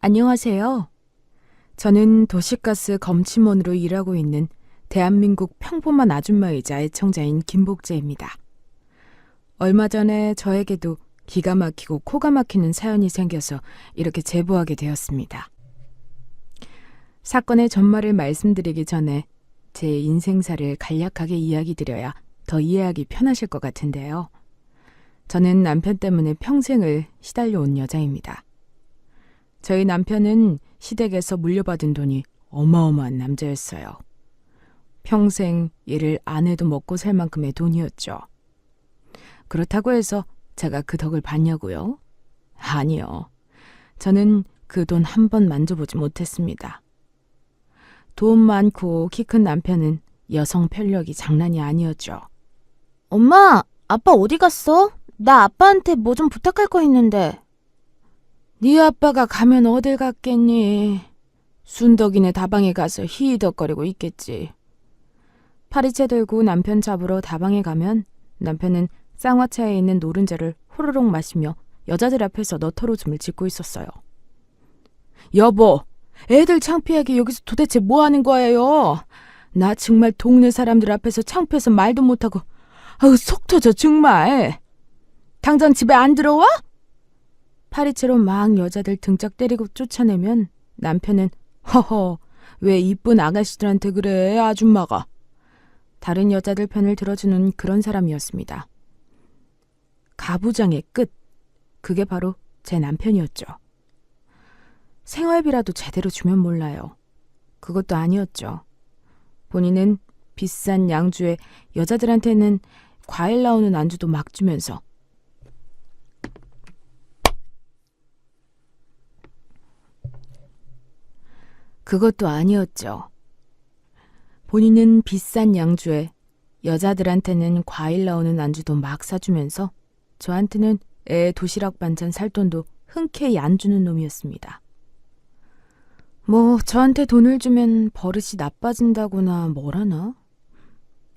안녕하세요. 저는 도시가스 검침원으로 일하고 있는 대한민국 평범한 아줌마이자 애청자인 김복재입니다. 얼마 전에 저에게도 기가 막히고 코가 막히는 사연이 생겨서 이렇게 제보하게 되었습니다. 사건의 전말을 말씀드리기 전에 제 인생사를 간략하게 이야기 드려야 더 이해하기 편하실 것 같은데요. 저는 남편 때문에 평생을 시달려 온 여자입니다. 저희 남편은 시댁에서 물려받은 돈이 어마어마한 남자였어요. 평생 일을 안 해도 먹고 살 만큼의 돈이었죠. 그렇다고 해서 제가 그 덕을 봤냐고요? 아니요. 저는 그 돈 한 번 만져보지 못했습니다. 돈 많고 키 큰 남편은 여성 편력이 장난이 아니었죠. 엄마, 아빠 어디 갔어? 나 아빠한테 뭐 좀 부탁할 거 있는데. 네 아빠가 가면 어딜 갔겠니? 순덕이네 다방에 가서 히히덕거리고 있겠지. 파리채 들고 남편 잡으러 다방에 가면 남편은 쌍화차에 있는 노른자를 호로록 마시며 여자들 앞에서 너털오줌을 짓고 있었어요. 여보, 애들 창피하게 여기서 도대체 뭐 하는 거예요? 나 정말 동네 사람들 앞에서 창피해서 말도 못하고 아우 속 터져 정말. 당장 집에 안 들어와? 파리채로 막 여자들 등짝 때리고 쫓아내면 남편은 허허 왜 이쁜 아가씨들한테 그래 아줌마가. 다른 여자들 편을 들어주는 그런 사람이었습니다. 가부장의 끝, 그게 바로 제 남편이었죠. 생활비라도 제대로 주면 몰라요. 그것도 아니었죠. 본인은 비싼 양주에 여자들한테는 과일 나오는 안주도 막 주면서 그것도 아니었죠. 본인은 비싼 양주에 여자들한테는 과일 나오는 안주도 막 사주면서 저한테는 애 도시락 반찬 살 돈도 흔쾌히 안 주는 놈이었습니다. 뭐 저한테 돈을 주면 버릇이 나빠진다거나 뭐라나?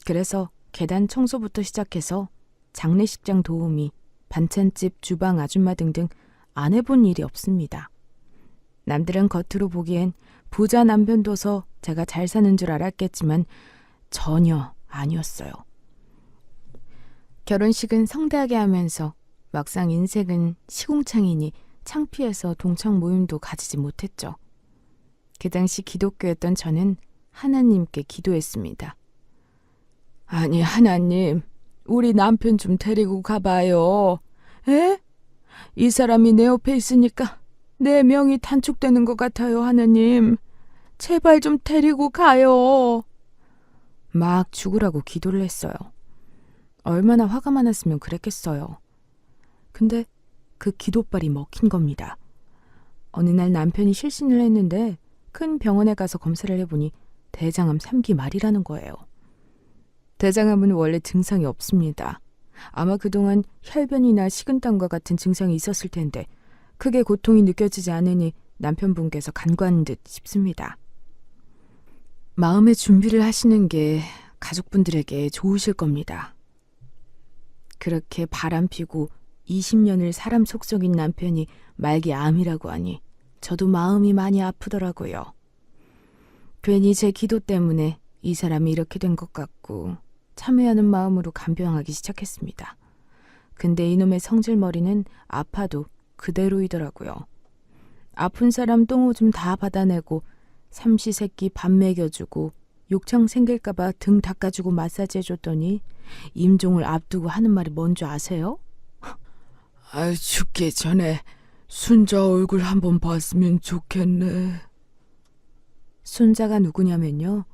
그래서 계단 청소부터 시작해서 장례식장 도우미, 반찬집 주방 아줌마 등등 안 해본 일이 없습니다. 남들은 겉으로 보기엔 부자 남편 둬서 제가 잘 사는 줄 알았겠지만 전혀 아니었어요. 결혼식은 성대하게 하면서 막상 인생은 시궁창이니 창피해서 동창 모임도 가지지 못했죠. 그 당시 기독교였던 저는 하나님께 기도했습니다. 아니 하나님, 우리 남편 좀 데리고 가봐요. 에? 이 사람이 내 옆에 있으니까 내 명이 단축되는 것 같아요, 하나님. 제발 좀 데리고 가요. 막 죽으라고 기도를 했어요. 얼마나 화가 많았으면 그랬겠어요. 근데 그 기도발이 먹힌 겁니다. 어느 날 남편이 실신을 했는데 큰 병원에 가서 검사를 해보니 대장암 3기 말이라는 거예요. 대장암은 원래 증상이 없습니다. 아마 그동안 혈변이나 식은땀과 같은 증상이 있었을 텐데 크게 고통이 느껴지지 않으니 남편분께서 간과한 듯 싶습니다. 마음의 준비를 하시는 게 가족분들에게 좋으실 겁니다. 그렇게 바람피고 20년을 사람 속썩인 남편이 말기 암이라고 하니 저도 마음이 많이 아프더라고요. 괜히 제 기도 때문에 이 사람이 이렇게 된 것 같고 참회하는 마음으로 간병하기 시작했습니다. 근데 이놈의 성질머리는 아파도 그대로이더라고요. 아픈 사람 똥오줌 다 받아내고 삼시세끼 밥 먹여주고 욕창 생길까봐 등 닦아주고 마사지해줬더니 임종을 앞두고 하는 말이 뭔지 아세요? 죽기 전에 순자 얼굴 한번 봤으면 좋겠네. 순자가 누구냐면요.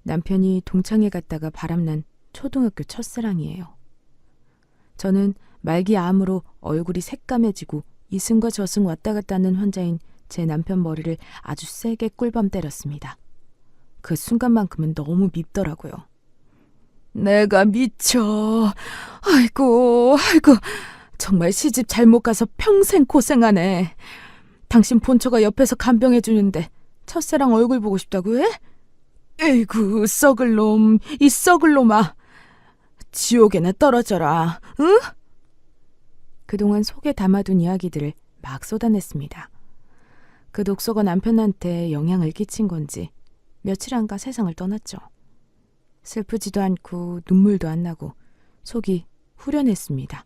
남편이 동창회 갔다가 바람난 초등학교 첫사랑이에요. 저는 말기 암으로 얼굴이 새까매지고 이승과 저승 왔다 갔다 하는 환자인 제 남편 머리를 아주 세게 꿀밤 때렸습니다. 그 순간만큼은 너무 밉더라고요. 내가 미쳐. 아이고 정말 시집 잘못 가서 평생 고생하네. 당신 본처가 옆에서 간병해주는데 첫사랑 얼굴 보고 싶다고 해? 에이구 썩을 놈, 이 썩을 놈아. 지옥에나 떨어져라, 응? 그동안 속에 담아둔 이야기들을 막 쏟아냈습니다. 그 독서가 남편한테 영향을 끼친 건지 며칠 안가 세상을 떠났죠. 슬프지도 않고 눈물도 안 나고 속이 후련했습니다.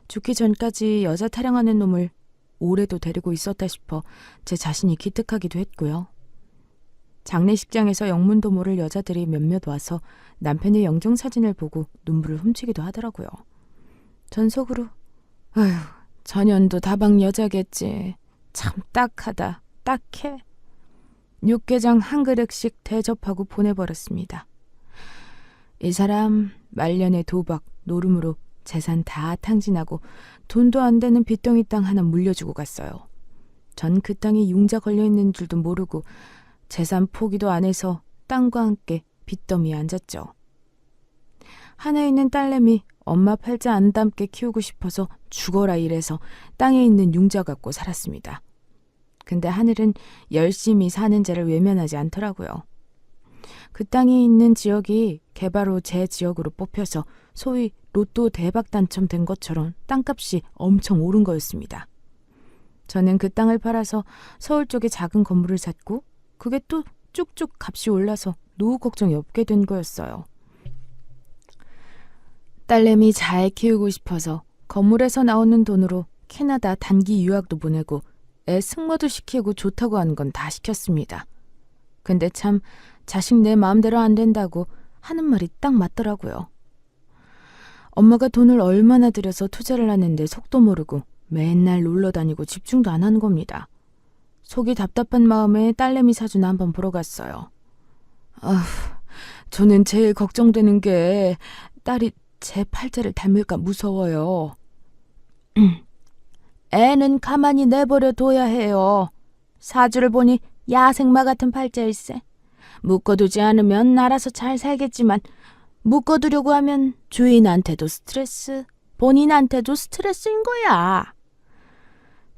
죽기 전까지 여자 타령하는 놈을 오래도 데리고 있었다 싶어 제 자신이 기특하기도 했고요. 장례식장에서 영문도 모를 여자들이 몇몇 와서 남편의 영정사진을 보고 눈물을 훔치기도 하더라고요. 전 속으로 아휴, 전현도 다방 여자겠지. 참 딱하다, 딱해. 육개장 한 그릇씩 대접하고 보내버렸습니다. 이 사람 말년에 도박, 노름으로 재산 다 탕진하고 돈도 안 되는 빚덩이 땅 하나 물려주고 갔어요. 전 그 땅에 융자 걸려있는 줄도 모르고 재산 포기도 안 해서 땅과 함께 빚더미에 앉았죠. 하나 있는 딸내미 엄마 팔자 안 닮게 키우고 싶어서 죽어라 이래서 땅에 있는 융자 갖고 살았습니다. 근데 하늘은 열심히 사는 자를 외면하지 않더라고요. 그 땅에 있는 지역이 개발 후 제 지역으로 뽑혀서 소위 로또 대박 당첨된 것처럼 땅값이 엄청 오른 거였습니다. 저는 그 땅을 팔아서 서울 쪽에 작은 건물을 샀고 그게 또 쭉쭉 값이 올라서 노후 걱정이 없게 된 거였어요. 딸내미 잘 키우고 싶어서 건물에서 나오는 돈으로 캐나다 단기 유학도 보내고 애 승모도 시키고 좋다고 하는 건 다 시켰습니다. 근데 참 자식 내 마음대로 안 된다고 하는 말이 딱 맞더라고요. 엄마가 돈을 얼마나 들여서 투자를 하는데 속도 모르고 맨날 놀러 다니고 집중도 안 하는 겁니다. 속이 답답한 마음에 딸내미 사주나 한번 보러 갔어요. 저는 제일 걱정되는 게 딸이 제 팔자를 닮을까 무서워요. 애는 가만히 내버려 둬야 해요. 사주를 보니 야생마 같은 팔자일세. 묶어두지 않으면 알아서 잘 살겠지만 묶어두려고 하면 주인한테도 스트레스, 본인한테도 스트레스인 거야.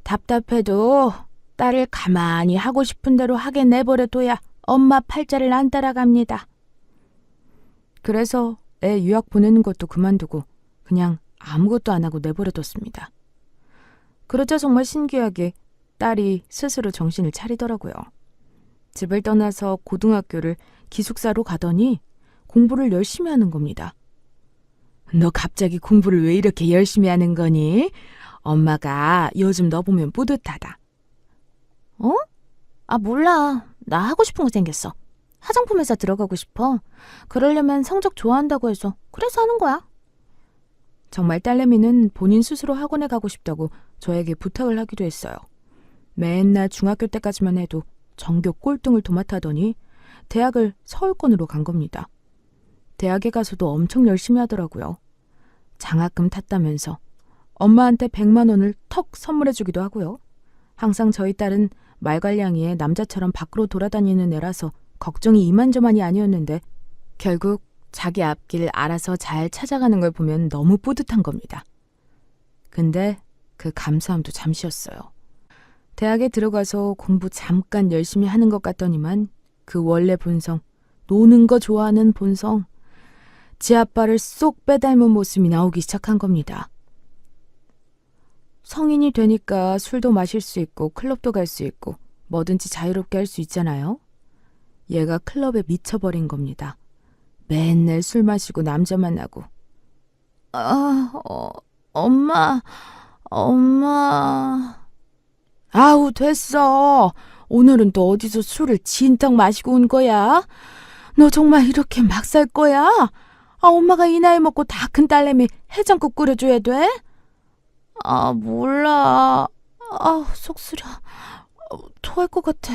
답답해도 딸을 가만히 하고 싶은 대로 하게 내버려 둬야 엄마 팔자를 안 따라갑니다. 그래서 애 유학 보내는 것도 그만두고 그냥 아무것도 안 하고 내버려 뒀습니다. 그러자 정말 신기하게 딸이 스스로 정신을 차리더라고요. 집을 떠나서 고등학교를 기숙사로 가더니 공부를 열심히 하는 겁니다. 너 갑자기 공부를 왜 이렇게 열심히 하는 거니? 엄마가 요즘 너 보면 뿌듯하다. 몰라. 나 하고 싶은 거 생겼어. 화장품 회사 들어가고 싶어. 그러려면 성적 좋아한다고 해서 그래서 하는 거야. 정말 딸내미는 본인 스스로 학원에 가고 싶다고 저에게 부탁을 하기도 했어요. 맨날 중학교 때까지만 해도 전교 꼴등을 도맡아더니 대학을 서울권으로 간 겁니다. 대학에 가서도 엄청 열심히 하더라고요. 장학금 탔다면서 엄마한테 100만 원을 턱 선물해주기도 하고요. 항상 저희 딸은 말괄량이에 남자처럼 밖으로 돌아다니는 애라서 걱정이 이만저만이 아니었는데 결국 자기 앞길 알아서 잘 찾아가는 걸 보면 너무 뿌듯한 겁니다. 근데 그 감사함도 잠시였어요. 대학에 들어가서 공부 잠깐 열심히 하는 것 같더니만 그 원래 본성, 노는 거 좋아하는 본성, 지 아빠를 쏙 빼닮은 모습이 나오기 시작한 겁니다. 성인이 되니까 술도 마실 수 있고 클럽도 갈 수 있고 뭐든지 자유롭게 할 수 있잖아요. 얘가 클럽에 미쳐버린 겁니다. 맨날 술 마시고 남자 만나고. 엄마. 아우 됐어. 오늘은 또 어디서 술을 진탕 마시고 온 거야? 너 정말 이렇게 막 살 거야? 엄마가 이 나이 먹고 다 큰 딸내미 해장국 끓여줘야 돼? 몰라. 속 쓰려. 토할 것 같아.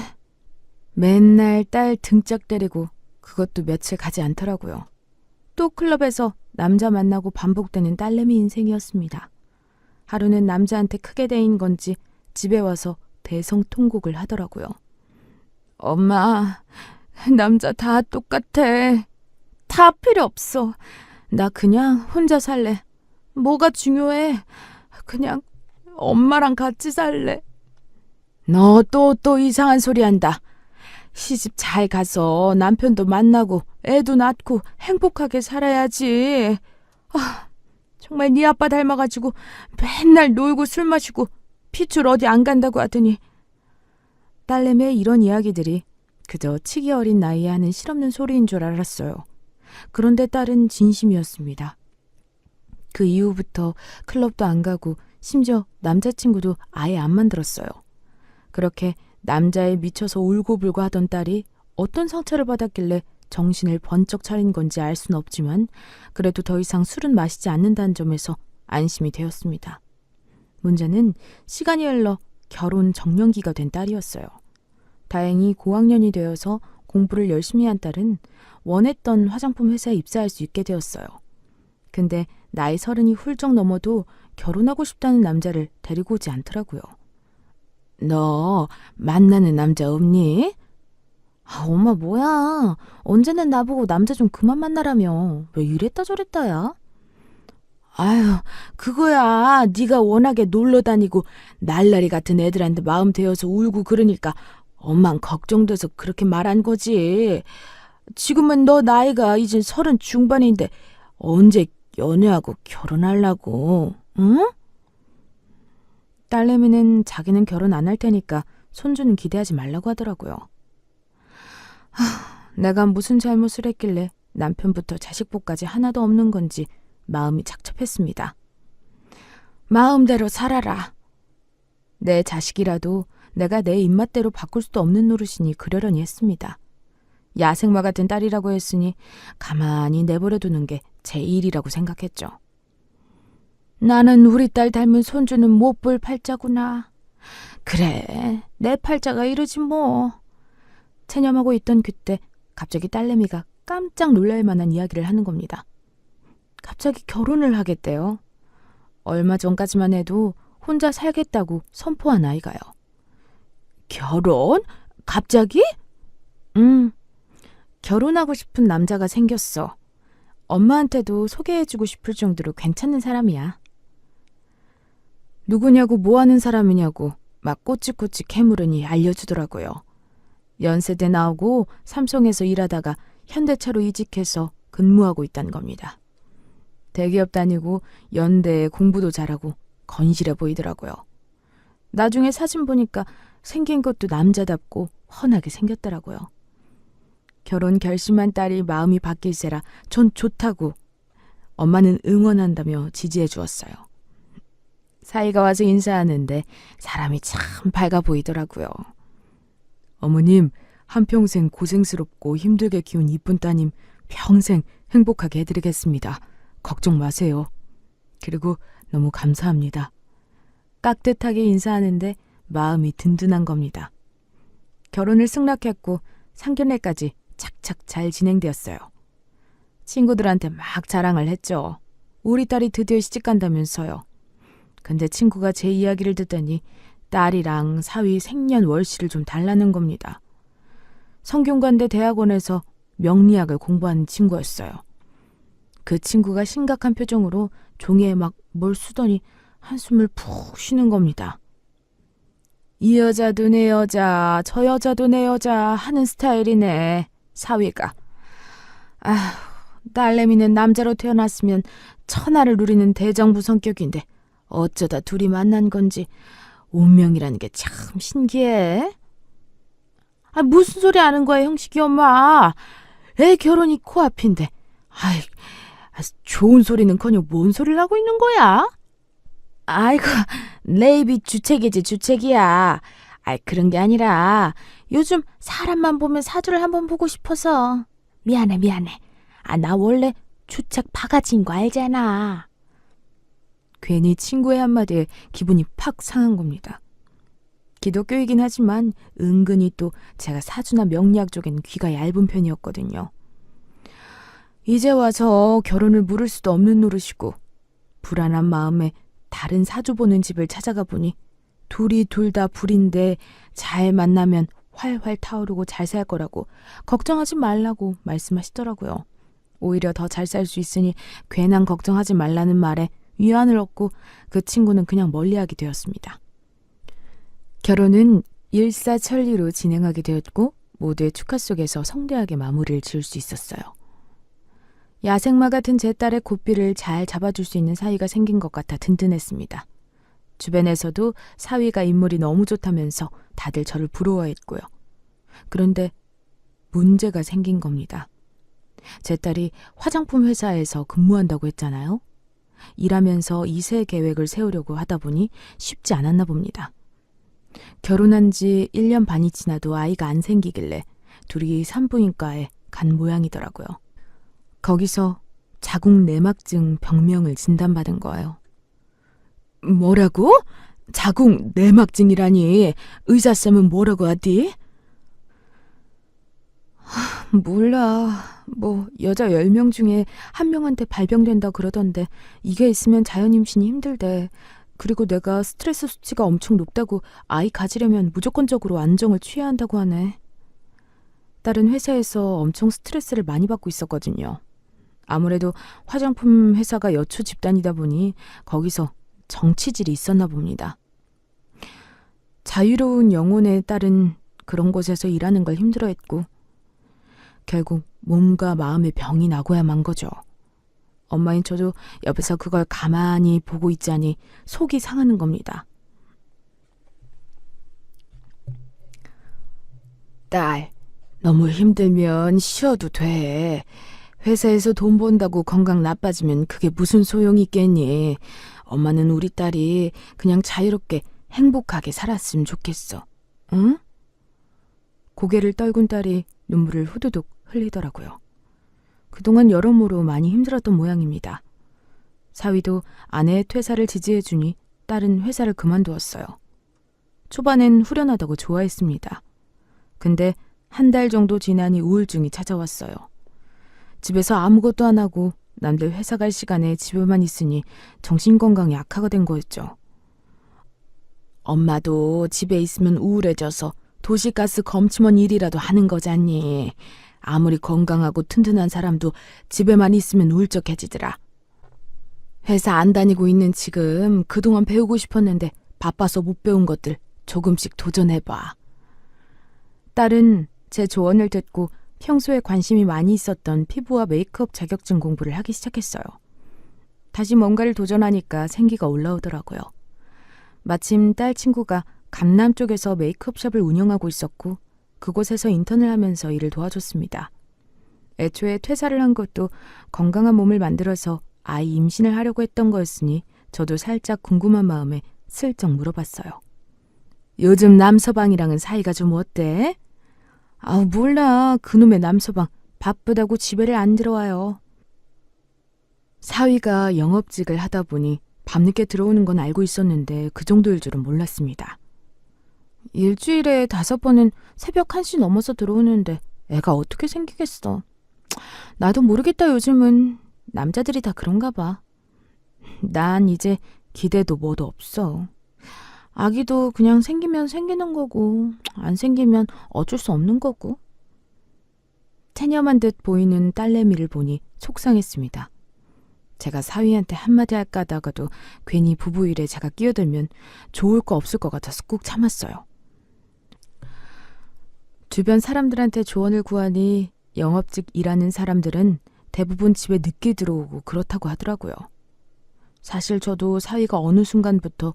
맨날 딸 등짝 때리고 그것도 며칠 가지 않더라고요. 또 클럽에서 남자 만나고 반복되는 딸내미 인생이었습니다. 하루는 남자한테 크게 대인 건지 집에 와서 대성통곡을 하더라고요. 엄마, 남자 다 똑같아. 다 필요 없어. 나 그냥 혼자 살래. 뭐가 중요해? 그냥 엄마랑 같이 살래. 너 또 이상한 소리 한다. 시집 잘 가서 남편도 만나고 애도 낳고 행복하게 살아야지. 정말 네 아빠 닮아가지고 맨날 놀고 술 마시고 피출 어디 안 간다고 하더니 딸내미의 이런 이야기들이 그저 치기 어린 나이에 하는 실없는 소리인 줄 알았어요. 그런데 딸은 진심이었습니다. 그 이후부터 클럽도 안 가고 심지어 남자친구도 아예 안 만들었어요. 그렇게 남자에 미쳐서 울고불고 하던 딸이 어떤 상처를 받았길래 정신을 번쩍 차린 건지 알 수는 없지만 그래도 더 이상 술은 마시지 않는다는 점에서 안심이 되었습니다. 문제는 시간이 흘러 결혼 정년기가 된 딸이었어요. 다행히 고학년이 되어서 공부를 열심히 한 딸은 원했던 화장품 회사에 입사할 수 있게 되었어요. 근데 나이 30이 훌쩍 넘어도 결혼하고 싶다는 남자를 데리고 오지 않더라고요. 너 만나는 남자 없니? 엄마 뭐야. 언제는 나보고 남자 좀 그만 만나라며. 왜 이랬다 저랬다야? 아유, 그거야. 네가 워낙에 놀러 다니고 날라리 같은 애들한테 마음 대어서 울고 그러니까 엄만 걱정돼서 그렇게 말한 거지. 지금은 너 나이가 이젠 30 중반인데 언제 연애하고 결혼하려고, 응? 딸내미는 자기는 결혼 안 할 테니까 손주는 기대하지 말라고 하더라고요. 내가 무슨 잘못을 했길래 남편부터 자식복까지 하나도 없는 건지 마음이 착잡했습니다. 마음대로 살아라. 내 자식이라도 내가 내 입맛대로 바꿀 수도 없는 노릇이니 그러려니 했습니다. 야생마 같은 딸이라고 했으니 가만히 내버려두는 게 제 일이라고 생각했죠. 나는 우리 딸 닮은 손주는 못 볼 팔자구나. 그래, 내 팔자가 이러지 뭐. 체념하고 있던 그때 갑자기 딸내미가 깜짝 놀랄 만한 이야기를 하는 겁니다. 갑자기 결혼을 하겠대요. 얼마 전까지만 해도 혼자 살겠다고 선포한 아이가요. 결혼? 갑자기? 결혼하고 싶은 남자가 생겼어. 엄마한테도 소개해주고 싶을 정도로 괜찮은 사람이야. 누구냐고 뭐하는 사람이냐고 막 꼬치꼬치 캐물으니 알려주더라고요. 연세대 나오고 삼성에서 일하다가 현대차로 이직해서 근무하고 있다는 겁니다. 대기업 다니고 연대에 공부도 잘하고 건실해 보이더라고요. 나중에 사진 보니까 생긴 것도 남자답고 훤하게 생겼더라고요. 결혼 결심한 딸이 마음이 바뀔세라 전 좋다고 엄마는 응원한다며 지지해 주었어요. 사이가 와서 인사하는데 사람이 참 밝아 보이더라고요. 어머님, 한평생 고생스럽고 힘들게 키운 이쁜 따님 평생 행복하게 해드리겠습니다. 걱정 마세요. 그리고 너무 감사합니다. 깍듯하게 인사하는데 마음이 든든한 겁니다. 결혼을 승낙했고 상견례까지 착착 잘 진행되었어요. 친구들한테 막 자랑을 했죠. 우리 딸이 드디어 시집간다면서요. 근데 친구가 제 이야기를 듣더니 딸이랑 사위 생년월시를 좀 달라는 겁니다. 성균관대 대학원에서 명리학을 공부하는 친구였어요. 그 친구가 심각한 표정으로 종이에 막 뭘 쓰더니 한숨을 푹 쉬는 겁니다. 이 여자도 내 여자, 저 여자도 내 여자 하는 스타일이네, 사위가. 딸내미는 남자로 태어났으면 천하를 누리는 대장부 성격인데 어쩌다 둘이 만난 건지 운명이라는 게 참 신기해. 무슨 소리 하는 거야, 형식이 엄마. 애 결혼이 코앞인데. 좋은 소리는커녕 뭔 소리를 하고 있는 거야? 아이고, 내 입이 주책이지 주책이야. 그런 게 아니라 요즘 사람만 보면 사주를 한번 보고 싶어서. 미안해. 나 원래 주책 바가지인 거 알잖아. 괜히 친구의 한마디에 기분이 팍 상한 겁니다. 기독교이긴 하지만 은근히 또 제가 사주나 명리학 쪽엔 귀가 얇은 편이었거든요. 이제 와서 결혼을 물을 수도 없는 노릇이고 불안한 마음에 다른 사주 보는 집을 찾아가 보니 둘이 둘 다 불인데 잘 만나면 활활 타오르고 잘 살 거라고 걱정하지 말라고 말씀하시더라고요. 오히려 더 잘 살 수 있으니 괜한 걱정하지 말라는 말에 위안을 얻고 그 친구는 그냥 멀리하게 되었습니다. 결혼은 일사천리로 진행하게 되었고 모두의 축하 속에서 성대하게 마무리를 지을 수 있었어요. 야생마 같은 제 딸의 고삐를 잘 잡아줄 수 있는 사이가 생긴 것 같아 든든했습니다. 주변에서도 사위가 인물이 너무 좋다면서 다들 저를 부러워했고요. 그런데 문제가 생긴 겁니다. 제 딸이 화장품 회사에서 근무한다고 했잖아요. 일하면서 2세 계획을 세우려고 하다 보니 쉽지 않았나 봅니다. 결혼한 지 1년 반이 지나도 아이가 안 생기길래 둘이 산부인과에 간 모양이더라고요. 거기서 자궁 내막증 병명을 진단받은 거예요. 뭐라고? 자궁 내막증이라니. 의사쌤은 뭐라고 하디? 몰라. 여자 10명 중에 1명한테 발병된다 그러던데 이게 있으면 자연 임신이 힘들대. 그리고 내가 스트레스 수치가 엄청 높다고 아이 가지려면 무조건적으로 안정을 취해야 한다고 하네. 딸은 회사에서 엄청 스트레스를 많이 받고 있었거든요. 아무래도 화장품 회사가 여초 집단이다 보니 거기서 정치질이 있었나 봅니다. 자유로운 영혼의 딸은 그런 곳에서 일하는 걸 힘들어했고 결국 몸과 마음의 병이 나고야 만 거죠. 엄마인 저도 옆에서 그걸 가만히 보고 있자니 속이 상하는 겁니다. 딸, 너무 힘들면 쉬어도 돼. 회사에서 돈 번다고 건강 나빠지면 그게 무슨 소용이 있겠니? 엄마는 우리 딸이 그냥 자유롭게 행복하게 살았으면 좋겠어. 응? 고개를 떨군 딸이 눈물을 후두둑 흘리더라고요. 그동안 여러모로 많이 힘들었던 모양입니다. 사위도 아내의 퇴사를 지지해주니 딸은 회사를 그만두었어요. 초반엔 후련하다고 좋아했습니다. 근데 1달 정도 지나니 우울증이 찾아왔어요. 집에서 아무것도 안 하고 남들 회사 갈 시간에 집에만 있으니 정신건강이 악화가 된 거였죠. 엄마도 집에 있으면 우울해져서 도시가스 검침원 일이라도 하는 거잖니. 아무리 건강하고 튼튼한 사람도 집에만 있으면 울적해지더라. 회사 안 다니고 있는 지금 그동안 배우고 싶었는데 바빠서 못 배운 것들 조금씩 도전해봐. 딸은 제 조언을 듣고 평소에 관심이 많이 있었던 피부와 메이크업 자격증 공부를 하기 시작했어요. 다시 뭔가를 도전하니까 생기가 올라오더라고요. 마침 딸 친구가 강남 쪽에서 메이크업샵을 운영하고 있었고 그곳에서 인턴을 하면서 일을 도와줬습니다. 애초에 퇴사를 한 것도 건강한 몸을 만들어서 아이 임신을 하려고 했던 거였으니 저도 살짝 궁금한 마음에 슬쩍 물어봤어요. 요즘 남서방이랑은 사이가 좀 어때? 몰라. 그놈의 남서방 바쁘다고 집에를 안 들어와요. 사위가 영업직을 하다 보니 밤늦게 들어오는 건 알고 있었는데 그 정도일 줄은 몰랐습니다. 일주일에 5번은 새벽 1시 넘어서 들어오는데 애가 어떻게 생기겠어. 나도 모르겠다. 요즘은 남자들이 다 그런가 봐. 난 이제 기대도 뭐도 없어. 아기도 그냥 생기면 생기는 거고 안 생기면 어쩔 수 없는 거고. 체념한 듯 보이는 딸내미를 보니 속상했습니다. 제가 사위한테 한마디 할까 하다가도 괜히 부부 일에 제가 끼어들면 좋을 거 없을 것 같아서 꾹 참았어요. 주변 사람들한테 조언을 구하니 영업직 일하는 사람들은 대부분 집에 늦게 들어오고 그렇다고 하더라고요. 사실 저도 사위가 어느 순간부터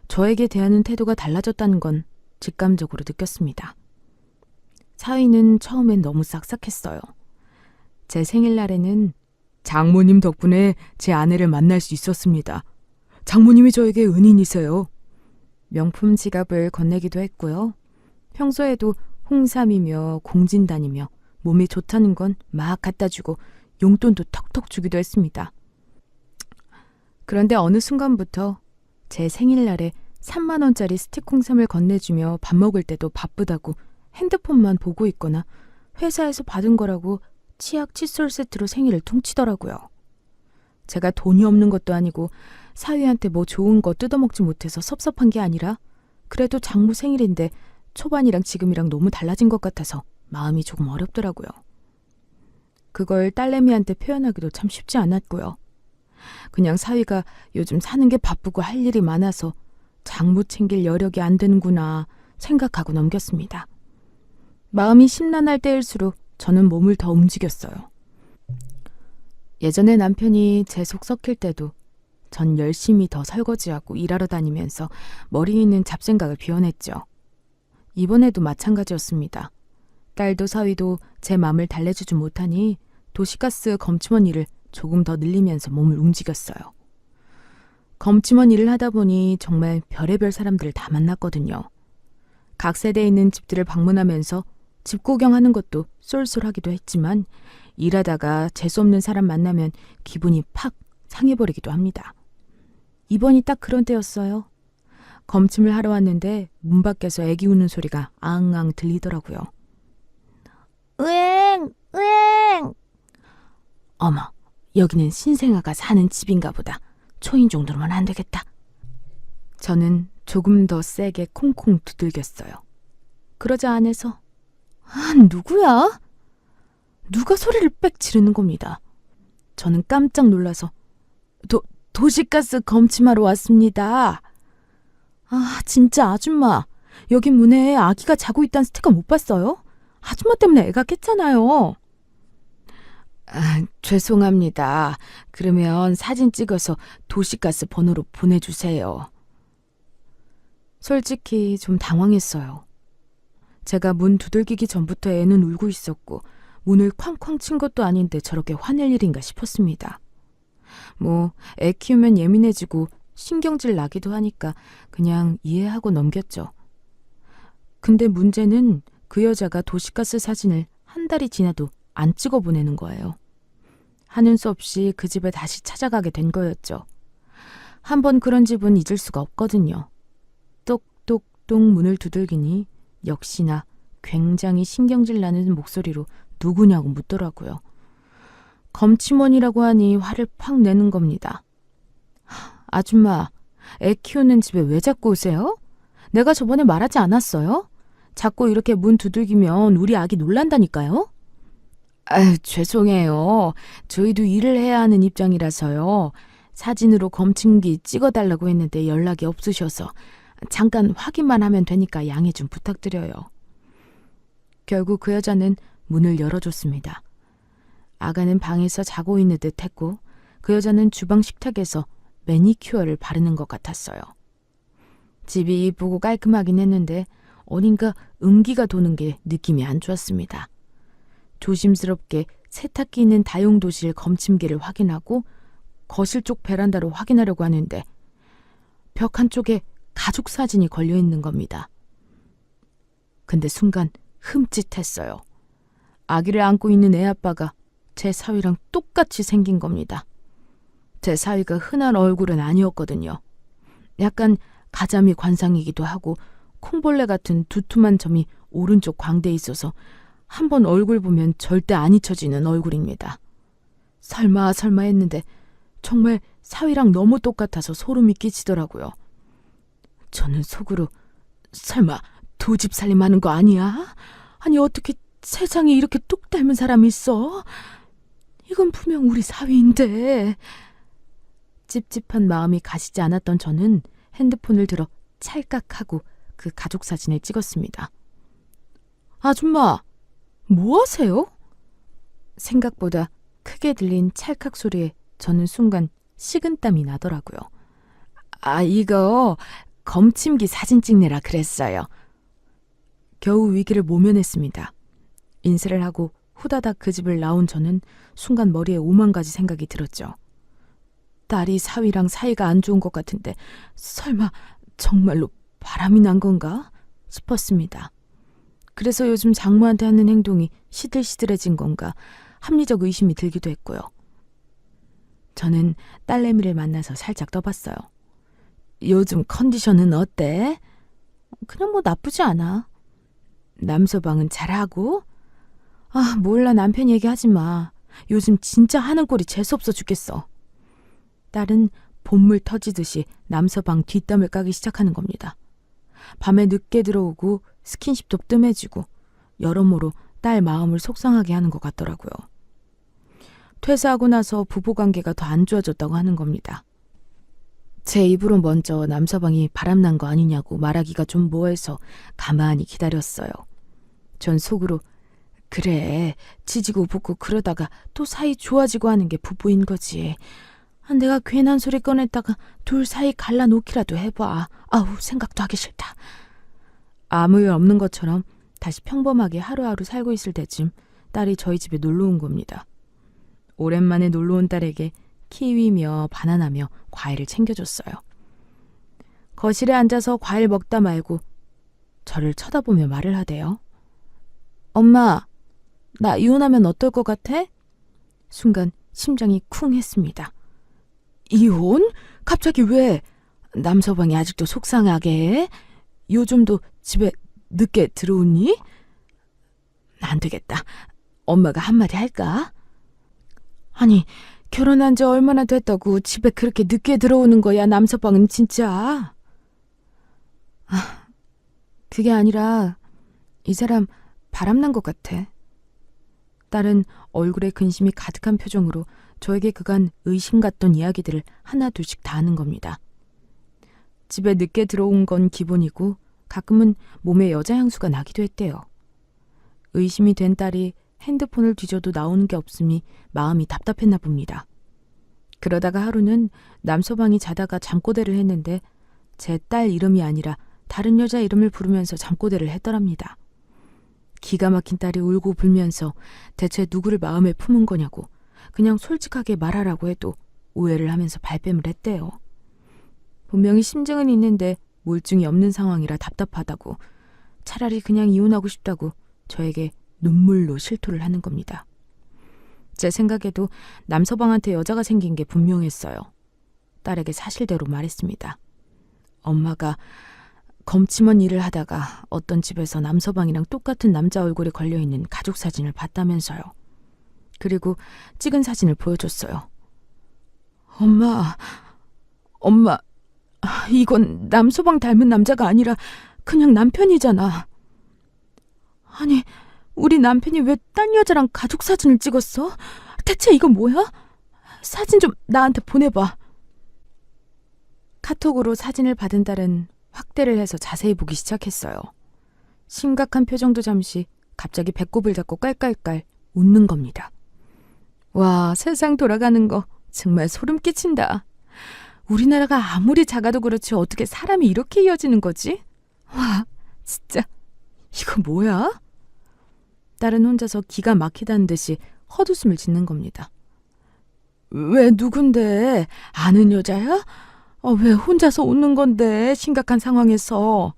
저에게 대하는 태도가 달라졌다는 건 직감적으로 느꼈습니다. 사위는 처음엔 너무 싹싹했어요. 제 생일날에는 장모님 덕분에 제 아내를 만날 수 있었습니다. 장모님이 저에게 은인이세요. 명품 지갑을 건네기도 했고요. 평소에도 홍삼이며 공진단이며 몸에 좋다는 건 막 갖다 주고 용돈도 턱턱 주기도 했습니다. 그런데 어느 순간부터 제 생일날에 3만 원짜리 스틱 홍삼을 건네주며 밥 먹을 때도 바쁘다고 핸드폰만 보고 있거나 회사에서 받은 거라고 치약 칫솔 세트로 생일을 퉁치더라고요. 제가 돈이 없는 것도 아니고 사위한테 뭐 좋은 거 뜯어먹지 못해서 섭섭한 게 아니라 그래도 장모 생일인데 초반이랑 지금이랑 너무 달라진 것 같아서 마음이 조금 어렵더라고요. 그걸 딸내미한테 표현하기도 참 쉽지 않았고요. 그냥 사위가 요즘 사는 게 바쁘고 할 일이 많아서 장모 챙길 여력이 안 되는구나 생각하고 넘겼습니다. 마음이 심란할 때일수록 저는 몸을 더 움직였어요. 예전에 남편이 제 속 썩힐 때도 전 열심히 더 설거지하고 일하러 다니면서 머리에 있는 잡생각을 비워냈죠. 이번에도 마찬가지였습니다. 딸도 사위도 제 마음을 달래주지 못하니 도시가스 검침원 일을 조금 더 늘리면서 몸을 움직였어요. 검침원 일을 하다 보니 정말 별의별 사람들을 다 만났거든요. 각 세대에 있는 집들을 방문하면서 집 구경하는 것도 쏠쏠하기도 했지만 일하다가 재수없는 사람 만나면 기분이 팍 상해버리기도 합니다. 이번이 딱 그런 때였어요. 검침을 하러 왔는데 문 밖에서 애기 우는 소리가 앙앙 들리더라고요. 으엥, 으엥. 어머, 여기는 신생아가 사는 집인가 보다. 초인 정도로만 안 되겠다. 저는 조금 더 세게 콩콩 두들겼어요. 그러자 안에서 누구야? 누가 소리를 빽 지르는 겁니다. 저는 깜짝 놀라서 도시가스 검침하러 왔습니다. 아, 진짜 아줌마. 여기 문에 아기가 자고 있다는 스티커 못 봤어요? 아줌마 때문에 애가 깼잖아요. 아, 죄송합니다. 그러면 사진 찍어서 도시가스 번호로 보내주세요. 솔직히 좀 당황했어요. 제가 문 두들기기 전부터 애는 울고 있었고 문을 쾅쾅 친 것도 아닌데 저렇게 화낼 일인가 싶었습니다. 애 키우면 예민해지고 신경질 나기도 하니까 그냥 이해하고 넘겼죠. 근데 문제는 그 여자가 도시가스 사진을 한 달이 지나도 안 찍어 보내는 거예요. 하는 수 없이 그 집에 다시 찾아가게 된 거였죠. 한번 그런 집은 잊을 수가 없거든요. 똑똑똑 문을 두들기니 역시나 굉장히 신경질 나는 목소리로 누구냐고 묻더라고요. 검침원이라고 하니 화를 팍 내는 겁니다. 아줌마, 애 키우는 집에 왜 자꾸 오세요? 내가 저번에 말하지 않았어요? 자꾸 이렇게 문 두들기면 우리 아기 놀란다니까요? 아유, 죄송해요. 저희도 일을 해야 하는 입장이라서요. 사진으로 검침기 찍어달라고 했는데 연락이 없으셔서 잠깐 확인만 하면 되니까 양해 좀 부탁드려요. 결국 그 여자는 문을 열어줬습니다. 아가는 방에서 자고 있는 듯 했고 그 여자는 주방 식탁에서 매니큐어를 바르는 것 같았어요. 집이 이쁘고 깔끔하긴 했는데 어딘가 음기가 도는 게 느낌이 안 좋았습니다. 조심스럽게 세탁기 있는 다용도실 검침기를 확인하고 거실 쪽 베란다로 확인하려고 하는데 벽 한쪽에 가족 사진이 걸려 있는 겁니다. 근데 순간 흠칫했어요. 아기를 안고 있는 애 아빠가 제 사위랑 똑같이 생긴 겁니다. 제 사위가 흔한 얼굴은 아니었거든요. 약간 가자미 관상이기도 하고 콩벌레 같은 두툼한 점이 오른쪽 광대에 있어서 한번 얼굴 보면 절대 안 잊혀지는 얼굴입니다. 설마 했는데 정말 사위랑 너무 똑같아서 소름이 끼치더라고요. 저는 속으로 설마 두 집 살림하는 거 아니야? 아니 어떻게 세상에 이렇게 똑 닮은 사람이 있어? 이건 분명 우리 사위인데. 찝찝한 마음이 가시지 않았던 저는 핸드폰을 들어 찰칵하고 그 가족 사진을 찍었습니다. 아줌마, 뭐 하세요? 생각보다 크게 들린 찰칵 소리에 저는 순간 식은땀이 나더라고요. 아, 이거 검침기 사진 찍느라 그랬어요. 겨우 위기를 모면했습니다. 인사를 하고 후다닥 그 집을 나온 저는 순간 머리에 5만 가지 생각이 들었죠. 딸이 사위랑 사이가 안 좋은 것 같은데 설마 정말로 바람이 난 건가 싶었습니다. 그래서 요즘 장모한테 하는 행동이 시들시들해진 건가 합리적 의심이 들기도 했고요. 저는 딸내미를 만나서 살짝 떠봤어요. 요즘 컨디션은 어때? 그냥 뭐 나쁘지 않아. 남서방은 잘하고? 아, 몰라, 남편 얘기하지 마. 요즘 진짜 하는 꼴이 재수없어 죽겠어. 딸은 본물 터지듯이 남서방 뒷담을 까기 시작하는 겁니다. 밤에 늦게 들어오고 스킨십도 뜸해지고 여러모로 딸 마음을 속상하게 하는 것 같더라고요. 퇴사하고 나서 부부관계가 더 안 좋아졌다고 하는 겁니다. 제 입으로 먼저 남서방이 바람난 거 아니냐고 말하기가 좀 뭐해서 가만히 기다렸어요. 전 속으로 그래, 지지고 볶고 그러다가 또 사이 좋아지고 하는 게 부부인 거지. 내가 괜한 소리 꺼냈다가 둘 사이 갈라놓기라도 해봐. 아우, 생각도 하기 싫다. 아무 일 없는 것처럼 다시 평범하게 하루하루 살고 있을 때쯤 딸이 저희 집에 놀러 온 겁니다. 오랜만에 놀러 온 딸에게 키위며 바나나며 과일을 챙겨줬어요. 거실에 앉아서 과일 먹다 말고 저를 쳐다보며 말을 하대요. 엄마, 나 이혼하면 어떨 것 같아? 순간 심장이 쿵 했습니다. 이혼? 갑자기 왜? 남서방이 아직도 속상하게 해? 요즘도 집에 늦게 들어오니? 안 되겠다. 엄마가 한마디 할까? 아니, 결혼한 지 얼마나 됐다고 집에 그렇게 늦게 들어오는 거야, 남서방은 진짜. 그게 아니라 이 사람 바람난 것 같아. 딸은 얼굴에 근심이 가득한 표정으로 저에게 그간 의심 같던 이야기들을 하나 둘씩 다 하는 겁니다. 집에 늦게 들어온 건 기본이고 가끔은 몸에 여자 향수가 나기도 했대요. 의심이 된 딸이 핸드폰을 뒤져도 나오는 게 없음이 마음이 답답했나 봅니다. 그러다가 하루는 남서방이 자다가 잠꼬대를 했는데 제 딸 이름이 아니라 다른 여자 이름을 부르면서 잠꼬대를 했더랍니다. 기가 막힌 딸이 울고 불면서 대체 누구를 마음에 품은 거냐고 그냥 솔직하게 말하라고 해도 오해를 하면서 발뺌을 했대요. 분명히 심증은 있는데 물증이 없는 상황이라 답답하다고 차라리 그냥 이혼하고 싶다고 저에게 눈물로 실토를 하는 겁니다. 제 생각에도 남서방한테 여자가 생긴 게 분명했어요. 딸에게 사실대로 말했습니다. 엄마가 검침원 일을 하다가 어떤 집에서 남서방이랑 똑같은 남자 얼굴이 걸려있는 가족 사진을 봤다면서요. 그리고 찍은 사진을 보여줬어요. 엄마, 이건 남서방 닮은 남자가 아니라 그냥 남편이잖아. 아니, 우리 남편이 왜 딴 여자랑 가족 사진을 찍었어? 대체 이건 뭐야? 사진 좀 나한테 보내봐. 카톡으로 사진을 받은 딸은 확대를 해서 자세히 보기 시작했어요. 심각한 표정도 잠시 갑자기 배꼽을 잡고 깔깔깔 웃는 겁니다. 와, 세상 돌아가는 거 정말 소름 끼친다. 우리나라가 아무리 작아도 그렇지 어떻게 사람이 이렇게 이어지는 거지? 와, 진짜 이거 뭐야? 딸은 혼자서 기가 막히다는 듯이 헛웃음을 짓는 겁니다. 왜 누군데? 아는 여자야? 왜 혼자서 웃는 건데, 심각한 상황에서.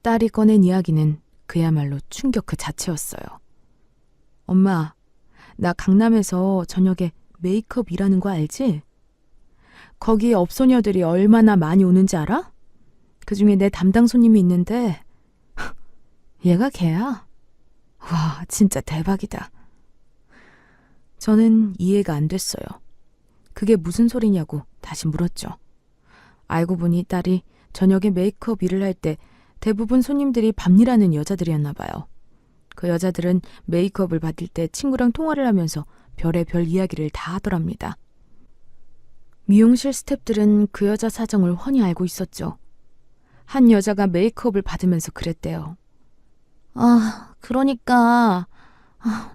딸이 꺼낸 이야기는 그야말로 충격 그 자체였어요. 엄마, 나 강남에서 저녁에 메이크업 일하는 거 알지? 거기 업소녀들이 얼마나 많이 오는지 알아? 그중에 내 담당 손님이 있는데 얘가 걔야. 와, 진짜 대박이다. 저는 이해가 안 됐어요. 그게 무슨 소리냐고 다시 물었죠. 알고 보니 딸이 저녁에 메이크업 일을 할 때 대부분 손님들이 밤일하는 여자들이었나 봐요. 그 여자들은 메이크업을 받을 때 친구랑 통화를 하면서 별의별 이야기를 다 하더랍니다. 미용실 스태프들은 그 여자 사정을 훤히 알고 있었죠. 한 여자가 메이크업을 받으면서 그랬대요. 그러니까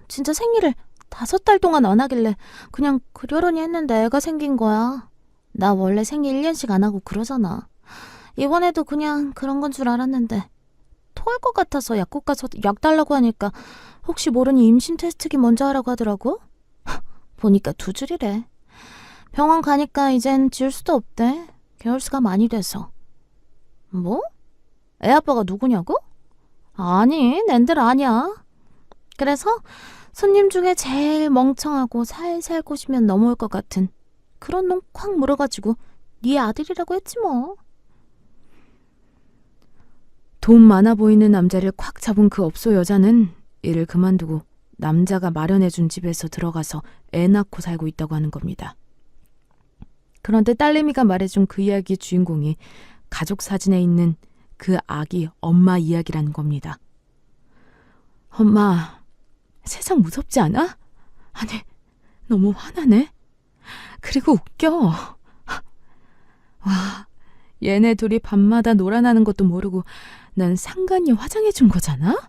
진짜 생리를 5달 동안 안 하길래 그냥 그러려니 했는데 애가 생긴 거야. 나 원래 생리 1년씩 안 하고 그러잖아. 이번에도 그냥 그런 건 줄 알았는데 토할 것 같아서 약국 가서 약 달라고 하니까 혹시 모르니 임신 테스트기 먼저 하라고 하더라고. 보니까 2줄이래. 병원 가니까 이젠 지울 수도 없대. 개월수가 많이 돼서. 뭐? 애 아빠가 누구냐고? 아니, 낸들 아니야. 그래서 손님 중에 제일 멍청하고 살살 꼬시면 넘어올 것 같은 그런 놈 콱 물어가지고 네 아들이라고 했지 뭐. 돈 많아 보이는 남자를 콱 잡은 그 업소 여자는 일을 그만두고 남자가 마련해준 집에서 들어가서 애 낳고 살고 있다고 하는 겁니다. 그런데 딸내미가 말해준 그 이야기의 주인공이 가족 사진에 있는 그 아기 엄마 이야기라는 겁니다. 엄마, 세상 무섭지 않아? 아니, 너무 화나네. 그리고 웃겨. 와, 얘네 둘이 밤마다 놀아나는 것도 모르고 난 상간녀 화장해준 거잖아?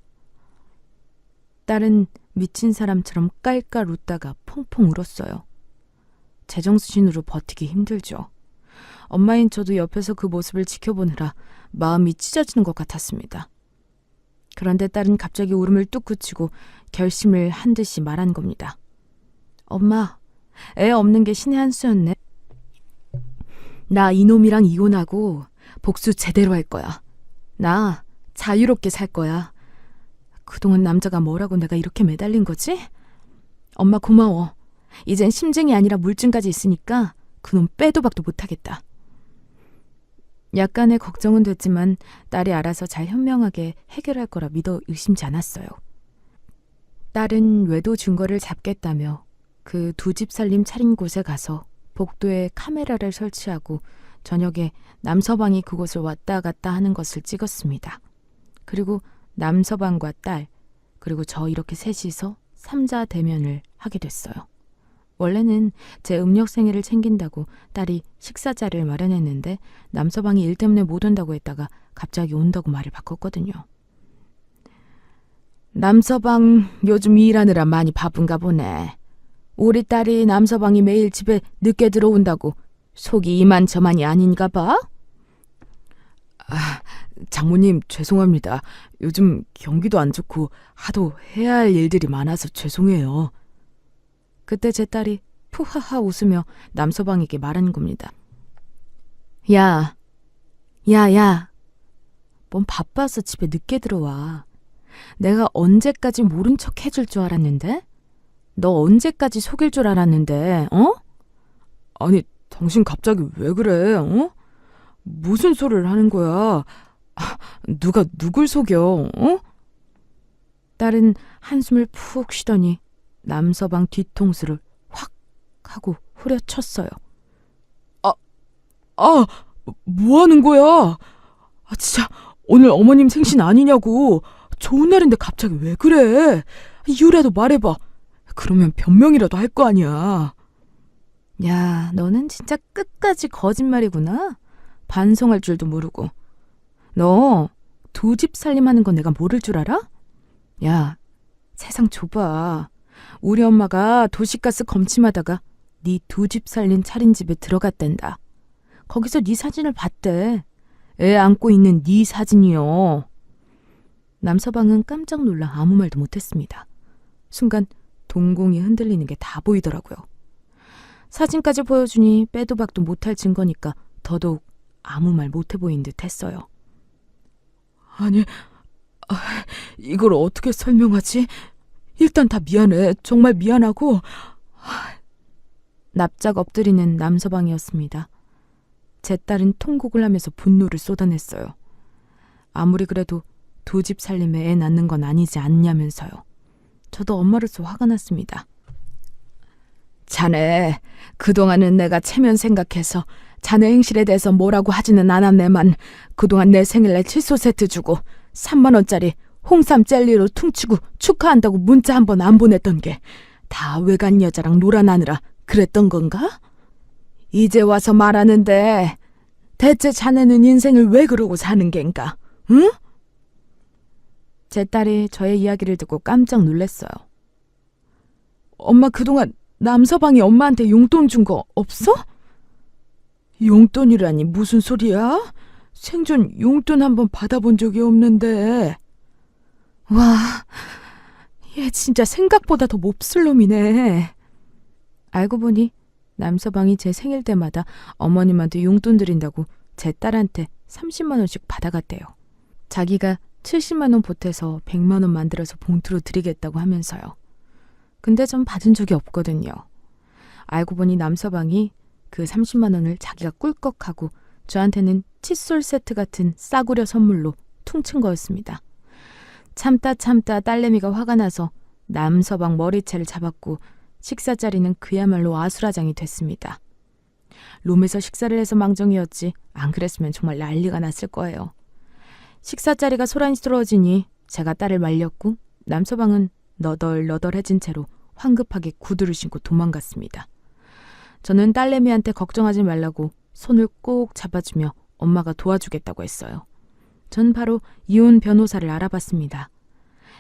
딸은 미친 사람처럼 깔깔 웃다가 펑펑 울었어요. 제정신으로 버티기 힘들죠. 엄마인 저도 옆에서 그 모습을 지켜보느라 마음이 찢어지는 것 같았습니다. 그런데 딸은 갑자기 울음을 뚝 그치고 결심을 한 듯이 말한 겁니다. 엄마, 애 없는 게 신의 한 수였네. 나 이놈이랑 이혼하고 복수 제대로 할 거야. 나 자유롭게 살 거야. 그동안 남자가 뭐라고 내가 이렇게 매달린 거지? 엄마 고마워. 이젠 심증이 아니라 물증까지 있으니까 그놈 빼도 박도 못하겠다. 약간의 걱정은 됐지만 딸이 알아서 잘 현명하게 해결할 거라 믿어 의심치 않았어요. 딸은 외도 증거를 잡겠다며 그 두 집 살림 차린 곳에 가서 복도에 카메라를 설치하고 저녁에 남서방이 그곳을 왔다 갔다 하는 것을 찍었습니다. 그리고 남서방과 딸, 그리고 저 이렇게 셋이서 삼자 대면을 하게 됐어요. 원래는 제 음력 생일을 챙긴다고 딸이 식사 자리를 마련했는데 남서방이 일 때문에 못 온다고 했다가 갑자기 온다고 말을 바꿨거든요. 남서방 요즘 일하느라 많이 바쁜가 보네. 우리 딸이 남서방이 매일 집에 늦게 들어온다고 속이 이만저만이 아닌가 봐? 장모님 죄송합니다. 요즘 경기도 안 좋고 하도 해야 할 일들이 많아서 죄송해요. 그때 제 딸이 푸하하 웃으며 남서방에게 말한 겁니다. 야. 뭔 바빠서 집에 늦게 들어와. 내가 언제까지 모른 척 해줄 줄 알았는데? 너 언제까지 속일 줄 알았는데, 어? 아니, 당신 갑자기 왜 그래, 어? 무슨 소리를 하는 거야? 누가 누굴 속여, 어? 딸은 한숨을 푹 쉬더니 남서방 뒤통수를 확 하고 후려쳤어요. 뭐 하는 거야? 진짜 오늘 어머님 생신 아니냐고. 좋은 날인데 갑자기 왜 그래? 이유라도 말해봐. 그러면 변명이라도 할 거 아니야. 야, 너는 진짜 끝까지 거짓말이구나. 반성할 줄도 모르고. 너 두 집 살림하는 건 내가 모를 줄 알아? 야, 세상 좁아. 우리 엄마가 도시가스 검침하다가 네 두 집 살림 차린 집에 들어갔댄다. 거기서 네 사진을 봤대. 애 안고 있는 네 사진이요. 남서방은 깜짝 놀라 아무 말도 못했습니다. 순간 동공이 흔들리는 게 다 보이더라고요. 사진까지 보여주니 빼도 박도 못할 증거니까 더더욱 아무 말 못해 보인 듯 했어요. 아니, 이걸 어떻게 설명하지? 일단 다 미안해. 정말 미안하고. 납작 엎드리는 남서방이었습니다. 제 딸은 통곡을 하면서 분노를 쏟아냈어요. 아무리 그래도 두 집 살림에 애 낳는 건 아니지 않냐면서요. 저도 엄마로서 화가 났습니다. 자네, 그동안은 내가 체면 생각해서 자네 행실에 대해서 뭐라고 하지는 않았네만 그동안 내 생일날 칫솔 세트 주고 3만 원짜리 홍삼 젤리로 퉁치고 축하한다고 문자 한 번 안 보냈던 게 다 외간 여자랑 놀아나느라 그랬던 건가? 이제 와서 말하는데 대체 자네는 인생을 왜 그러고 사는 겐가? 응? 제 딸이 저의 이야기를 듣고 깜짝 놀랐어요. 엄마 그동안 남서방이 엄마한테 용돈 준 거 없어? 용돈이라니 무슨 소리야? 생전 용돈 한번 받아본 적이 없는데. 와, 얘 진짜 생각보다 더 몹쓸 놈이네. 알고 보니 남서방이 제 생일 때마다 어머님한테 용돈 드린다고 제 딸한테 30만 원씩 받아갔대요. 자기가 70만 원 보태서 100만 원 만들어서 봉투로 드리겠다고 하면서요. 근데 전 받은 적이 없거든요. 알고 보니 남서방이 그 30만 원을 자기가 꿀꺽하고 저한테는 칫솔 세트 같은 싸구려 선물로 퉁친 거였습니다. 참다 딸내미가 화가 나서 남서방 머리채를 잡았고 식사 자리는 그야말로 아수라장이 됐습니다. 롬에서 식사를 해서 망정이었지 안 그랬으면 정말 난리가 났을 거예요. 식사 자리가 소란스러워지니 제가 딸을 말렸고 남서방은 너덜너덜해진 채로 황급하게 구두를 신고 도망갔습니다. 저는 딸내미한테 걱정하지 말라고 손을 꼭 잡아주며 엄마가 도와주겠다고 했어요. 전 바로 이혼 변호사를 알아봤습니다.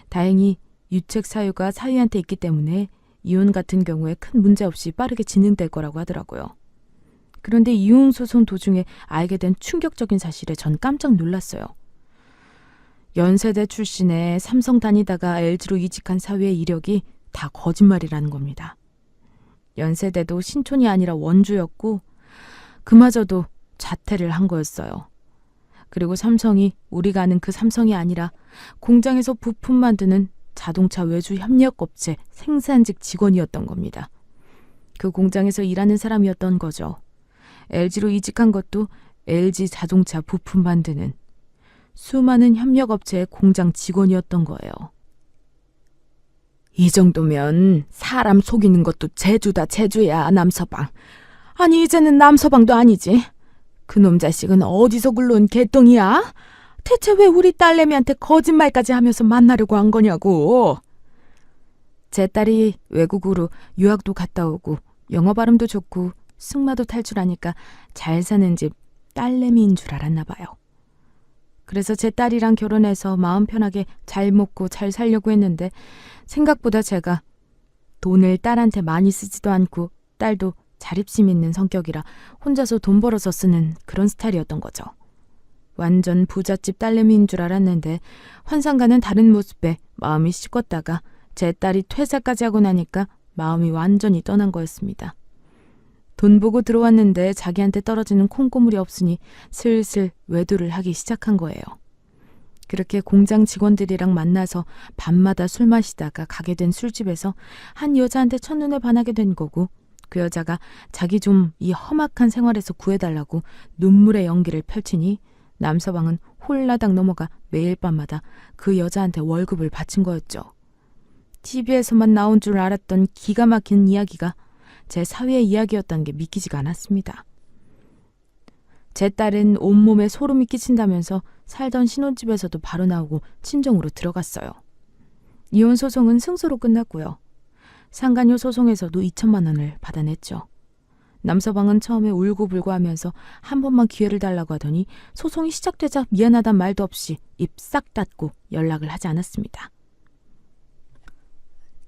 다행히 유책 사유가 사위한테 있기 때문에 이혼 같은 경우에 큰 문제 없이 빠르게 진행될 거라고 하더라고요. 그런데 이혼 소송 도중에 알게 된 충격적인 사실에 전 깜짝 놀랐어요. 연세대 출신의 삼성 다니다가 LG로 이직한 사위의 이력이 다 거짓말이라는 겁니다. 연세대도 신촌이 아니라 원주였고 그마저도 자퇴를 한 거였어요. 그리고 삼성이 우리가 아는 그 삼성이 아니라 공장에서 부품 만드는 자동차 외주 협력업체 생산직 직원이었던 겁니다. 그 공장에서 일하는 사람이었던 거죠. LG로 이직한 것도 LG 자동차 부품 만드는 수많은 협력업체의 공장 직원이었던 거예요. 이 정도면 사람 속이는 것도 재주다 재주야, 남서방. 아니 이제는 남서방도 아니지. 그놈 자식은 어디서 굴러온 개똥이야? 대체 왜 우리 딸내미한테 거짓말까지 하면서 만나려고 한 거냐고. 제 딸이 외국으로 유학도 갔다 오고 영어 발음도 좋고 승마도 탈 줄 아니까 잘 사는 집 딸내미인 줄 알았나 봐요. 그래서 제 딸이랑 결혼해서 마음 편하게 잘 먹고 잘 살려고 했는데 생각보다 제가 돈을 딸한테 많이 쓰지도 않고 딸도 자립심 있는 성격이라 혼자서 돈 벌어서 쓰는 그런 스타일이었던 거죠. 완전 부잣집 딸내미인 줄 알았는데 환상과는 다른 모습에 마음이 식었다가 제 딸이 퇴사까지 하고 나니까 마음이 완전히 떠난 거였습니다. 돈 보고 들어왔는데 자기한테 떨어지는 콩고물이 없으니 슬슬 외도를 하기 시작한 거예요. 그렇게 공장 직원들이랑 만나서 밤마다 술 마시다가 가게 된 술집에서 한 여자한테 첫눈에 반하게 된 거고 그 여자가 자기 좀 이 험악한 생활에서 구해달라고 눈물의 연기를 펼치니 남서방은 홀라당 넘어가 매일 밤마다 그 여자한테 월급을 바친 거였죠. TV에서만 나온 줄 알았던 기가 막힌 이야기가 제 사위의 이야기였다는 게 믿기지가 않았습니다. 제 딸은 온몸에 소름이 끼친다면서 살던 신혼집에서도 바로 나오고 친정으로 들어갔어요. 이혼 소송은 승소로 끝났고요. 상간녀 소송에서도 2천만 원을 받아냈죠. 남서방은 처음에 울고불고 하면서 한 번만 기회를 달라고 하더니 소송이 시작되자 미안하단 말도 없이 입 싹 닫고 연락을 하지 않았습니다.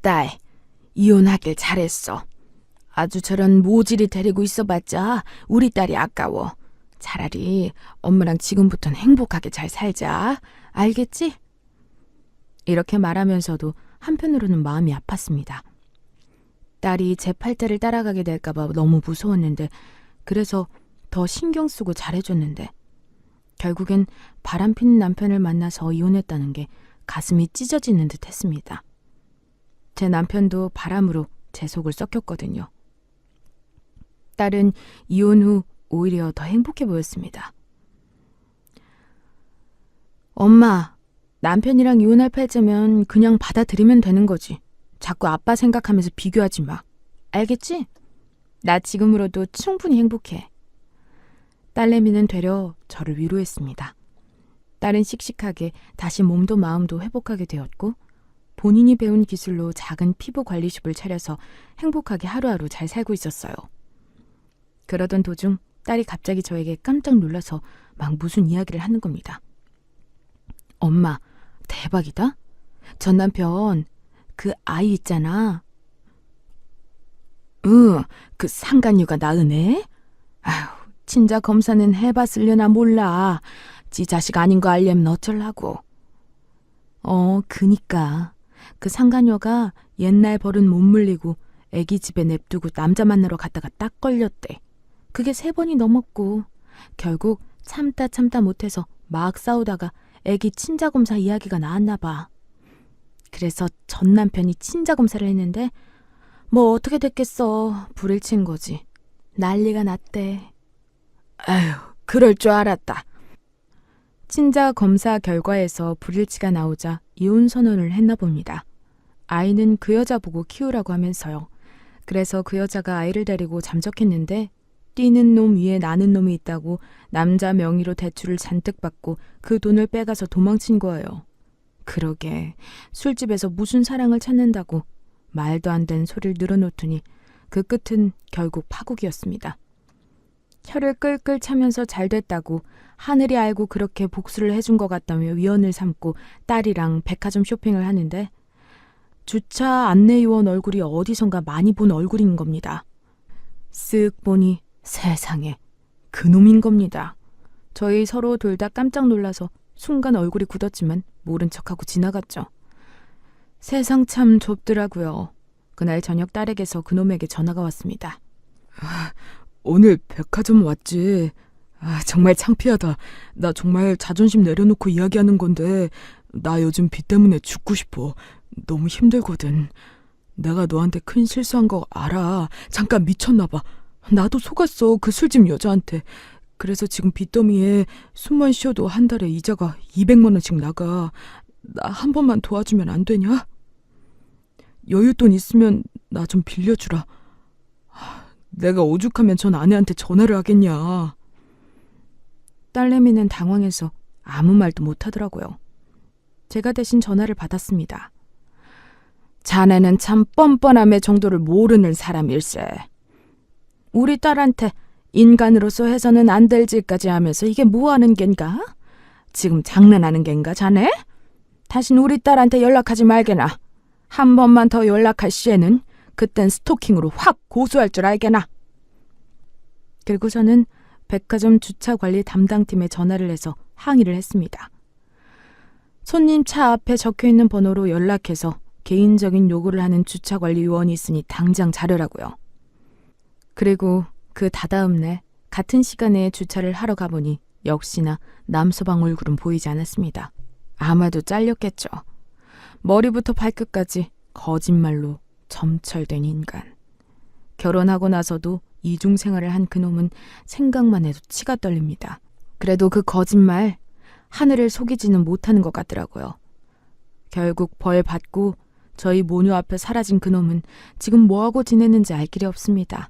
딸, 이혼하길 잘했어. 아주 저런 모질이 데리고 있어봤자 우리 딸이 아까워. 차라리 엄마랑 지금부터는 행복하게 잘 살자. 알겠지? 이렇게 말하면서도 한편으로는 마음이 아팠습니다. 딸이 제 팔자를 따라가게 될까봐 너무 무서웠는데 그래서 더 신경 쓰고 잘해줬는데 결국엔 바람피는 남편을 만나서 이혼했다는 게 가슴이 찢어지는 듯 했습니다. 제 남편도 바람으로 제 속을 썩혔거든요. 딸은 이혼 후 오히려 더 행복해 보였습니다. 엄마, 남편이랑 이혼할 팔자면 그냥 받아들이면 되는 거지. 자꾸 아빠 생각하면서 비교하지 마. 알겠지? 나 지금으로도 충분히 행복해. 딸내미는 되려 저를 위로했습니다. 딸은 씩씩하게 다시 몸도 마음도 회복하게 되었고 본인이 배운 기술로 작은 피부 관리숍을 차려서 행복하게 하루하루 잘 살고 있었어요. 그러던 도중 딸이 갑자기 저에게 깜짝 놀라서 막 무슨 이야기를 하는 겁니다. 엄마, 대박이다. 전 남편 그 아이 있잖아. 그 상간녀가 낳으네? 아휴, 친자 검사는 해봤으려나 몰라. 지 자식 아닌 거 알려면 어쩌려고. 그니까. 그 상간녀가 옛날 버릇 못 물리고 애기 집에 냅두고 남자 만나러 갔다가 딱 걸렸대. 그게 3번이 넘었고 결국 참다 못해서 막 싸우다가 애기 친자검사 이야기가 나왔나 봐. 그래서 전 남편이 친자검사를 했는데 뭐 어떻게 됐겠어. 불을 친 거지. 난리가 났대. 아휴, 그럴 줄 알았다. 친자검사 결과에서 불일치가 나오자 이혼 선언을 했나 봅니다. 아이는 그 여자 보고 키우라고 하면서요. 그래서 그 여자가 아이를 데리고 잠적했는데 뛰는 놈 위에 나는 놈이 있다고 남자 명의로 대출을 잔뜩 받고 그 돈을 빼가서 도망친 거예요. 그러게 술집에서 무슨 사랑을 찾는다고 말도 안 되는 소리를 늘어놓더니 그 끝은 결국 파국이었습니다. 혀를 끌끌 차면서 잘 됐다고 하늘이 알고 그렇게 복수를 해준 것 같다며 위언을 삼고 딸이랑 백화점 쇼핑을 하는데 주차 안내요원 얼굴이 어디선가 많이 본 얼굴인 겁니다. 쓱 보니 세상에 그놈인 겁니다. 저희 서로 둘 다 깜짝 놀라서 순간 얼굴이 굳었지만 모른 척하고 지나갔죠. 세상 참 좁더라고요. 그날 저녁 딸에게서 그놈에게 전화가 왔습니다. 오늘 백화점 왔지? 정말 창피하다. 나 정말 자존심 내려놓고 이야기하는 건데 나 요즘 빚 때문에 죽고 싶어. 너무 힘들거든. 내가 너한테 큰 실수한 거 알아. 잠깐 미쳤나 봐. 나도 속았어. 그 술집 여자한테. 그래서 지금 빚더미에 숨만 쉬어도 한 달에 이자가 200만 원씩 나가. 나 한 번만 도와주면 안 되냐? 여윳돈 있으면 나 좀 빌려주라. 내가 오죽하면 전 아내한테 전화를 하겠냐. 딸내미는 당황해서 아무 말도 못하더라고요. 제가 대신 전화를 받았습니다. 자네는 참 뻔뻔함의 정도를 모르는 사람일세. 우리 딸한테 인간으로서 해서는 안 될 짓까지 하면서 이게 뭐하는 겐가? 지금 장난하는 겐가 자네? 다신 우리 딸한테 연락하지 말게나. 한 번만 더 연락할 시에는 그땐 스토킹으로 확 고소할 줄 알게나. 그리고 저는 백화점 주차관리 담당팀에 전화를 해서 항의를 했습니다. 손님 차 앞에 적혀있는 번호로 연락해서 개인적인 요구를 하는 주차관리 요원이 있으니 당장 자르라고요. 그리고 그 다다음 날 같은 시간에 주차를 하러 가보니 역시나 남서방 얼굴은 보이지 않았습니다. 아마도 잘렸겠죠. 머리부터 발끝까지 거짓말로 점철된 인간. 결혼하고 나서도 이중생활을 한 그놈은 생각만 해도 치가 떨립니다. 그래도 그 거짓말 하늘을 속이지는 못하는 것 같더라고요. 결국 벌 받고 저희 모녀 앞에 사라진 그놈은 지금 뭐하고 지내는지 알 길이 없습니다.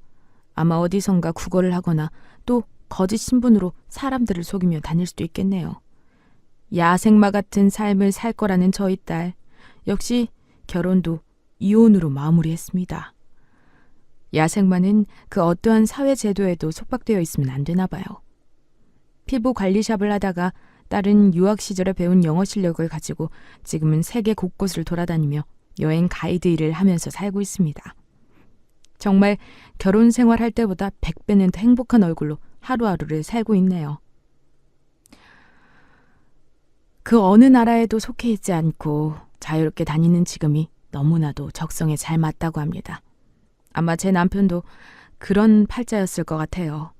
아마 어디선가 구걸을 하거나 또 거짓 신분으로 사람들을 속이며 다닐 수도 있겠네요. 야생마 같은 삶을 살 거라는 저희 딸. 역시 결혼도 이혼으로 마무리했습니다. 야생마는 그 어떠한 사회 제도에도 속박되어 있으면 안 되나 봐요. 피부 관리샵을 하다가 딸은 유학 시절에 배운 영어 실력을 가지고 지금은 세계 곳곳을 돌아다니며 여행 가이드 일을 하면서 살고 있습니다. 정말 결혼 생활할 때보다 100배는 더 행복한 얼굴로 하루하루를 살고 있네요. 그 어느 나라에도 속해 있지 않고 자유롭게 다니는 지금이 너무나도 적성에 잘 맞다고 합니다. 아마 제 남편도 그런 팔자였을 것 같아요.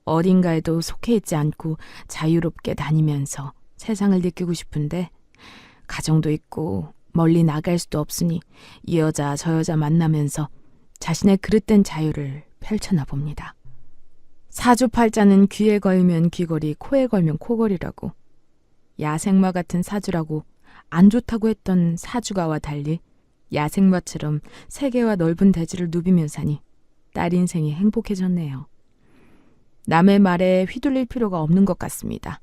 어딘가에도 속해 있지 않고 자유롭게 다니면서 세상을 느끼고 싶은데 가정도 있고 멀리 나갈 수도 없으니 이 여자 저 여자 만나면서 자신의 그릇된 자유를 펼쳐나 봅니다. 사주팔자는 귀에 걸면 귀걸이, 코에 걸면 코걸이라고. 야생마 같은 사주라고 안 좋다고 했던 사주가와 달리 야생마처럼 세계와 넓은 대지를 누비며 사니 딸 인생이 행복해졌네요. 남의 말에 휘둘릴 필요가 없는 것 같습니다.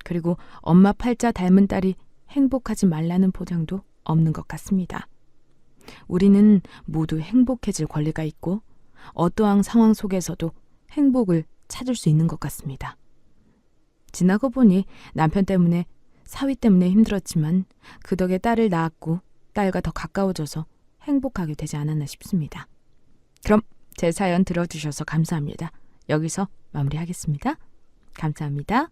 그리고 엄마 팔자 닮은 딸이 행복하지 말라는 보장도 없는 것 같습니다. 우리는 모두 행복해질 권리가 있고 어떠한 상황 속에서도 행복을 찾을 수 있는 것 같습니다. 지나고 보니 남편 때문에 사위 때문에 힘들었지만 그 덕에 딸을 낳았고 딸과 더 가까워져서 행복하게 되지 않았나 싶습니다. 그럼 제 사연 들어주셔서 감사합니다. 여기서 마무리하겠습니다. 감사합니다.